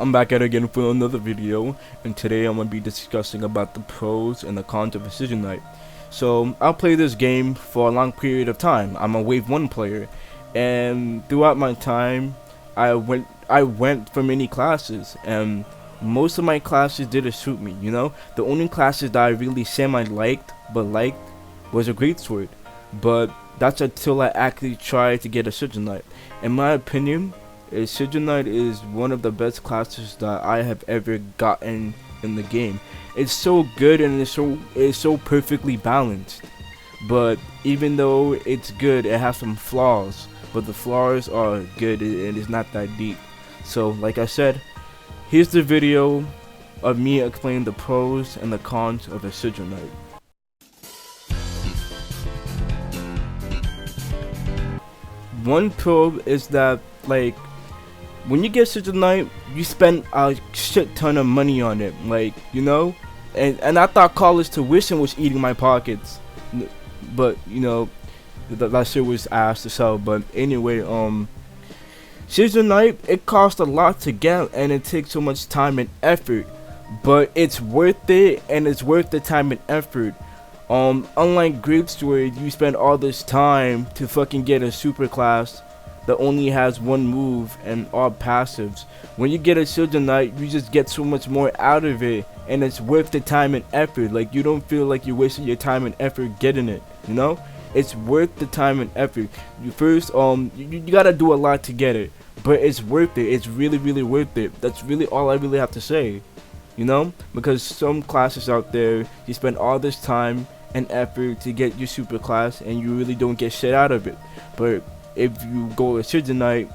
I'm back at it again for another video, and today I'm going to be discussing about the pros and the cons of a Sigil Knight. So, I'll play this game for a long period of time. I'm a wave 1 player, and throughout my time, I went for many classes, and most of my classes didn't suit me, you know? The only classes that I really semi-liked, was a greatsword. But that's until I actually tried to get a Sigil Knight. In my opinion, a Sigil Knight is one of the best classes that I have ever gotten in the game. It's so good and it's so perfectly balanced. But even though it's good, it has some flaws. But the flaws are good and it's not that deep. So like I said, here's the video of me explaining the pros and the cons of a Sigil Knight. One pro is that, like, when you get Sigil Knight, you spend a shit ton of money on it, like, you know? And I thought college tuition was eating my pockets, but, you know, that shit was ass to sell. But anyway, Sigil Knight, it costs a lot to get, and it takes so much time and effort, but it's worth it, and it's worth the time and effort. Unlike Greatsword, you spend all this time to fucking get a super class that only has one move and all passives. When you get a Sigil Knight, you just get so much more out of it, and it's worth the time and effort. Like, you don't feel like you're wasting your time and effort getting it, you know? It's worth the time and effort. You first, you gotta do a lot to get it, but it's worth it. It's really worth it. That's really all I really have to say, you know? Because some classes out there, you spend all this time and effort to get your super class and you really don't get shit out of it. But if you go a Sigil Knight,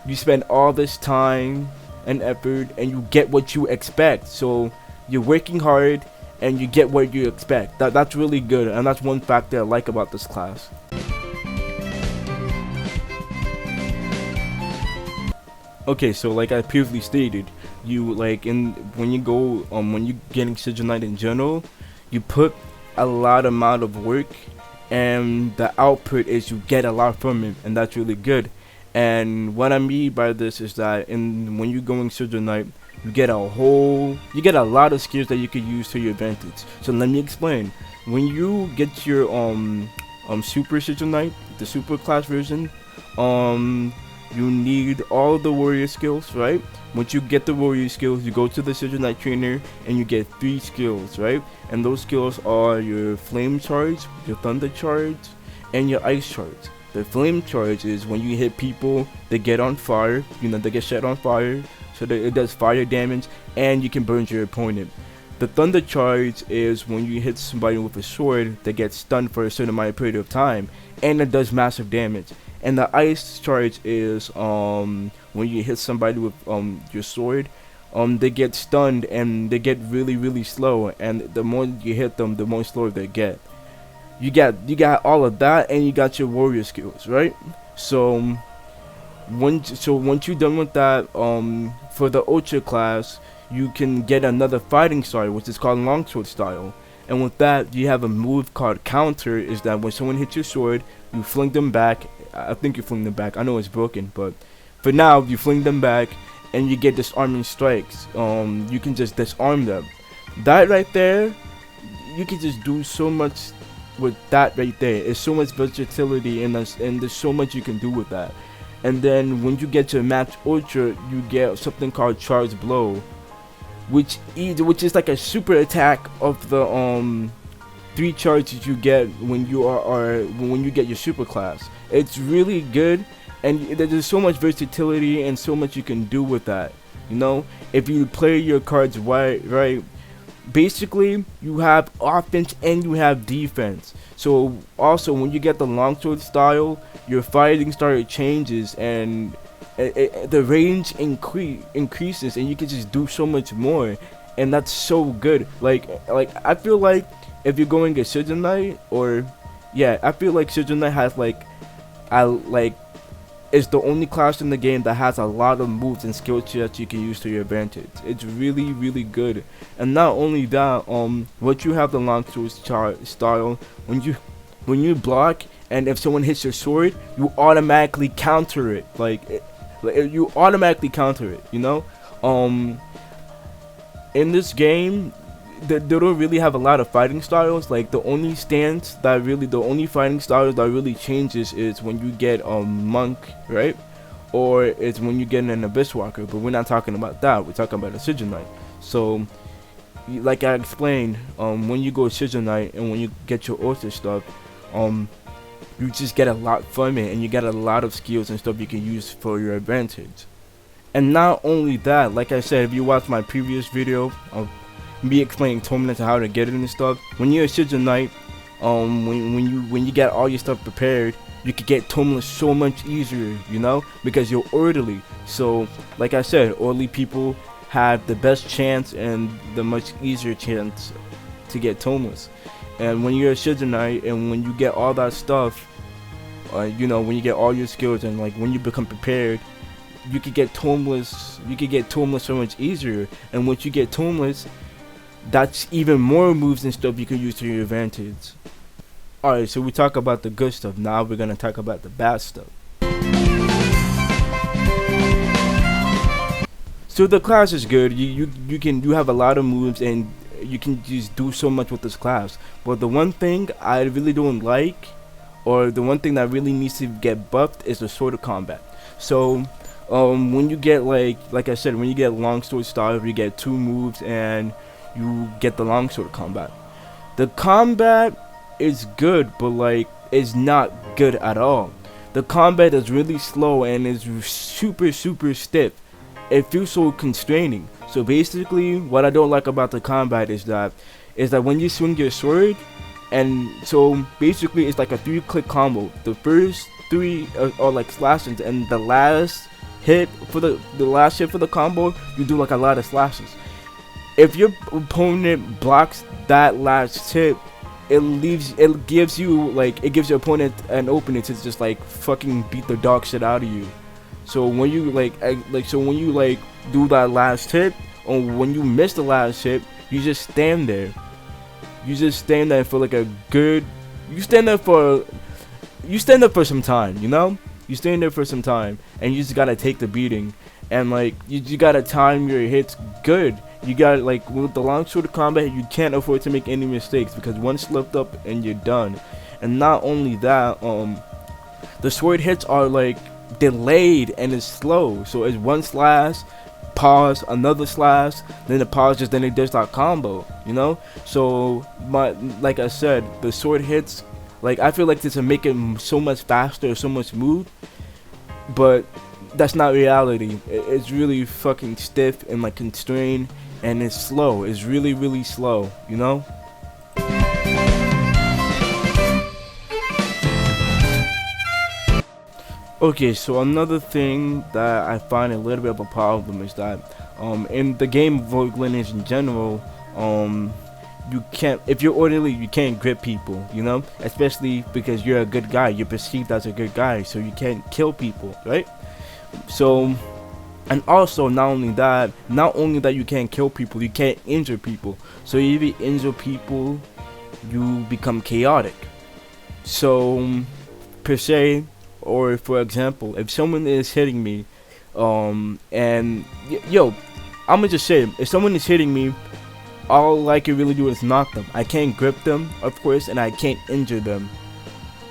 you spend all this time and effort and you get what you expect. So you're working hard and you get what you expect. That's really good, and that's one factor I like about this class. Okay, so like I previously stated, when you're getting Sigil Knight in general, you put a lot amount of work, and the output is you get a lot from it, and that's really good. And what I mean by this is that when you're going Sigil Knight, you get a lot of skills that you could use to your advantage. So let me explain. When you get your super Sigil Knight, the super class version, you need all the warrior skills, right? Once you get the warrior skills, you go to the Sigil Knight trainer and you get 3 skills, right? And those skills are your flame charge, your thunder charge, and your ice charge. The flame charge is when you hit people, they get on fire, you know, they get set on fire, so that it does fire damage, and you can burn your opponent. The thunder charge is when you hit somebody with a sword, they get stunned for a certain amount of period of time, and it does massive damage. And the ice charge is when you hit somebody with your sword, they get stunned and they get really slow, and the more you hit them, the more slower they get. You got all of that, and you got your warrior skills, right? So once you're done with that, for the ultra class, you can get another fighting style, which is called longsword style. And with that, you have a move called counter. Is that when someone hits your sword, you fling them back. I think you fling them back. I know it's broken, but for now, you fling them back, and you get disarming strikes. You can just disarm them. That right there, you can just do so much with that right there. It's so much versatility, and there's so much you can do with that. And then when you get to max ultra, you get something called charge blow, which is like a super attack of the 3 charges you get when you get your super class. It's really good, and there's so much versatility and so much you can do with that. You know, if you play your cards right, basically you have offense and you have defense. So also when you get the longsword style, your fighting style changes, and the range increases, and you can just do so much more, and that's so good. Like I feel like if you're going a Sigil Knight, I feel like Sigil Knight has it's the only class in the game that has a lot of moves and skill that you can use to your advantage. It's really good. And not only that, what you have the longsword style, when you block, and if someone hits your sword, you automatically counter it. You automatically counter it, you know? Um, in this game, they don't really have a lot of fighting styles. Like the only fighting styles that really changes is when you get monk, right? Or it's when you get an abyss walker. But we're not talking about that. We're talking about a Sigil Knight. So, like I explained, when you go Sigil Knight and when you get your author stuff, you just get a lot from it, and you get a lot of skills and stuff you can use for your advantage. And not only that, like I said, if you watch my previous video of me explaining tournaments and how to get it and stuff, when you're a Sigil Knight, when you get all your stuff prepared, you could get tournaments so much easier, you know, because you're orderly. So, like I said, orderly people have the best chance and the much easier chance to get tournaments. And when you're a Sigil Knight and when you get all that stuff, you know, when you get all your skills and like when you become prepared, you could get tournaments. You could get tournaments so much easier. And once you get tournaments, that's even more moves and stuff you can use to your advantage. Alright, so we talk about the good stuff. Now we're gonna talk about the bad stuff. So the class is good. You have a lot of moves and you can just do so much with this class. But the one thing I really don't like, or the one thing that really needs to get buffed, is the sword of combat. So when you get like I said, when you get longsword style, you get 2 moves and you get the longsword combat. The combat is good, but like it's not good at all. The combat is really slow and is super stiff. It feels so constraining. So basically, what I don't like about the combat is that when you swing your sword, and so basically it's like a 3-click combo. The first 3 are like slashes, and the last hit for the combo, you do like a lot of slashes. If your opponent blocks that last hit, it gives your opponent an opening to just like fucking beat the dog shit out of you. So when you when you do that last hit, or when you miss the last hit, you just stand there. You just stand there for like a good. You stand there for some time, you know. You stand there for some time, and you just gotta take the beating, and like you gotta time your hits good. You got like with the longsword combat, you can't afford to make any mistakes because one slipped up and you're done. And not only that, the sword hits are like delayed and it's slow. So it's one slash, pause, another slash, then the pause, then it does that combo. You know. So like I said, the sword hits, like I feel like this will make it so much faster, so much smooth, but that's not reality. It's really fucking stiff and like constrained. And it's slow. It's really slow, you know? Okay, so another thing that I find a little bit of a problem is that in the game of Rogue Lineage in general, you can't, if you're orderly, you can't grip people, you know? Especially because you're a good guy. You're perceived as a good guy, so you can't kill people, right? So, and also not only that you can't kill people, you can't injure people. So if you injure people, you become chaotic. So per se, or for example, if someone is hitting me, and yo, I'm gonna just say, if someone is hitting me, all I can really do is knock them. I can't grip them, of course, and I can't injure them.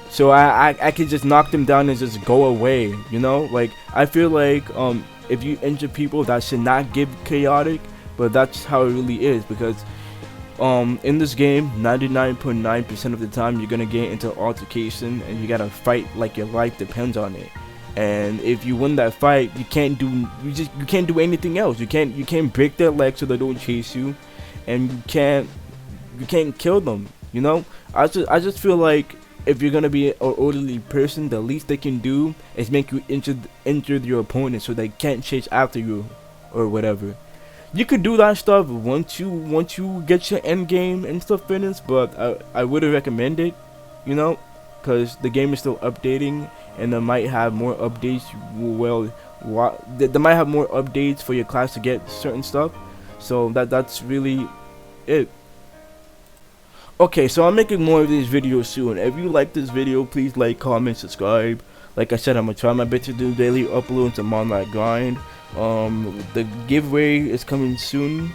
So I can just knock them down and just go away, you know? Like, I feel like if you injure people, that should not give chaotic, but that's how it really is, because in this game, 99.9% of the time you're gonna get into altercation and you gotta fight like your life depends on it. And if you win that fight, you can't do anything else. You can't break their legs so they don't chase you, and you can't kill them, you know? I just feel like if you're gonna be an orderly person, the least they can do is make you injure your opponent so they can't chase after you or whatever. You could do that stuff once you get your end game and stuff finished, but I wouldn't recommend it, you know, because the game is still updating and they might have more updates. Well, they might have more updates for your class to get certain stuff, so that's really it. Okay, so I'm making more of these videos soon. If you like this video, please like, comment, subscribe. Like I said, I'm gonna try my best to do daily uploads. I'm on that grind. The giveaway is coming soon.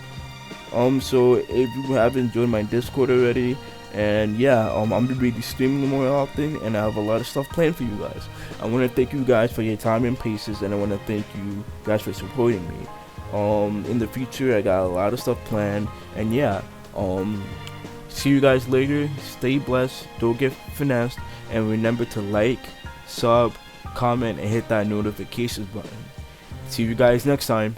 So if you haven't joined my Discord already, and yeah, I'm gonna be streaming more often, and I have a lot of stuff planned for you guys. I want to thank you guys for your time and patience, and I want to thank you guys for supporting me. In the future, I got a lot of stuff planned, and yeah, see you guys later. Stay blessed, don't get finessed, and remember to like, sub, comment, and hit that notifications button. See you guys next time.